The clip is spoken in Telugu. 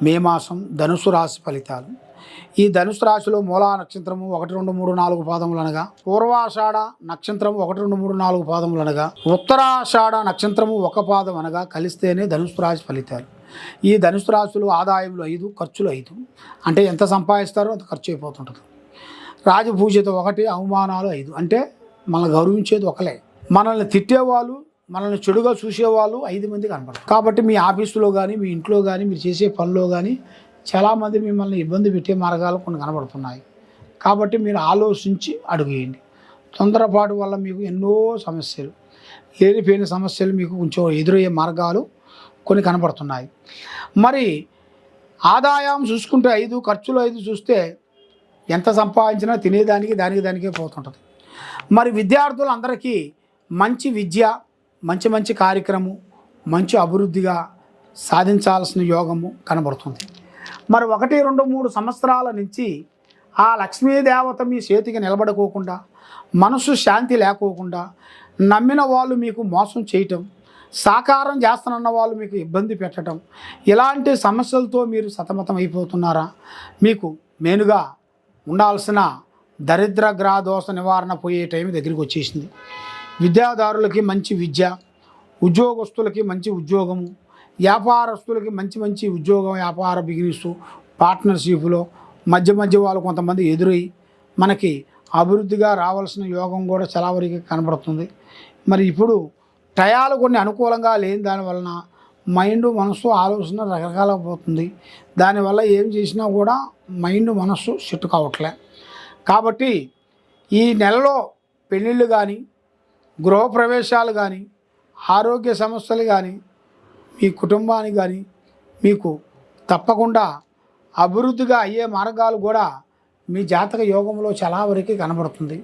మే మాసం ధనుసు రాశి ఫలితాలు. ఈ ధనుసు రాశిలో మూలా నక్షత్రము 1, 2, 3, 4 పాదములు అనగా, పూర్వాషాఢ నక్షత్రము 1, 2, 3, 4 పాదములు అనగా, ఉత్తరాషాఢ నక్షత్రము 1 పాదం అనగా కలిస్తేనే ధనుసు రాశి ఫలితాలు. ఈ ధనుసు రాశిలో ఆదాయములు 5, ఖర్చులు 5. అంటే ఎంత సంపాదిస్తారో అంత ఖర్చు అయిపోతుంటుంది. రాజపూజిత 1, అవమానాలు 5. అంటే మనల్ని గౌరవించేది ఒకలే, మనల్ని తిట్టేవాళ్ళు, మనల్ని చెడుగా చూసేవాళ్ళు 5 మంది కనపడతారు. కాబట్టి మీ ఆఫీసులో కానీ, మీ ఇంట్లో కానీ, మీరు చేసే పనిలో కానీ చాలామంది మిమ్మల్ని ఇబ్బంది పెట్టే మార్గాలు కొన్ని కనబడుతున్నాయి. కాబట్టి మీరు ఆలోచించి అడుగేయండి. తొందరపాటు వల్ల మీకు ఎన్నో సమస్యలు, లేనిపోయిన సమస్యలు మీకు కొంచెం ఎదురయ్యే మార్గాలు కొన్ని కనబడుతున్నాయి. మరి ఆదాయం చూసుకుంటే 5, ఖర్చులు 5 చూస్తే ఎంత సంపాదించినా తినేదానికి దానికే పోతుంటుంది. మరి విద్యార్థులందరికీ మంచి విద్య, మంచి కార్యక్రమం, మంచి అభివృద్ధిగా సాధించాల్సిన యోగము కనబడుతుంది. మరి 1, 2, 3 సంవత్సరాల నుంచి ఆ లక్ష్మీదేవత మీ చేతికి నిలబడుకోకుండా, మనసు శాంతి లేకోకుండా, నమ్మిన వాళ్ళు మీకు మోసం చేయటం, సాకారం చేస్తానన్న వాళ్ళు మీకు ఇబ్బంది పెట్టడం, ఇలాంటి సమస్యలతో మీరు సతమతం అయిపోతున్నారా? మీకు మెయిన్గా ఉండాల్సిన దరిద్ర గ్రహ దోష నివారణ పోయే టైం దగ్గరికి వచ్చేసింది. విద్యాదారులకి మంచి విద్య, ఉద్యోగస్తులకి మంచి ఉద్యోగము, వ్యాపారస్తులకి మంచి ఉద్యోగం, వ్యాపార బిజినెస్ పార్ట్నర్షిప్లో మధ్య వాళ్ళు కొంతమంది ఎదురై మనకి అభివృద్ధిగా రావాల్సిన యోగం కూడా చాలా వరకు కనబడుతుంది. మరి ఇప్పుడు టయాలు కొన్ని అనుకూలంగా లేని దానివలన మైండ్, మనసు, ఆలోచన రకరకాలుగా పోతుంది. దానివల్ల ఏం చేసినా కూడా మైండ్, మనసు సెట్ కావట్లే. కాబట్టి ఈ నెలలో పెళ్ళిళ్ళు కానీ, గృహప్రవేశాలు కానీ, ఆరోగ్య సమస్యలు కానీ, మీ కుటుంబానికి కానీ మీకు తప్పకుండా అభివృద్ధిగా అయ్యే మార్గాలు కూడా మీ జాతక యోగంలో చాలా వరకు కనబడుతుంది.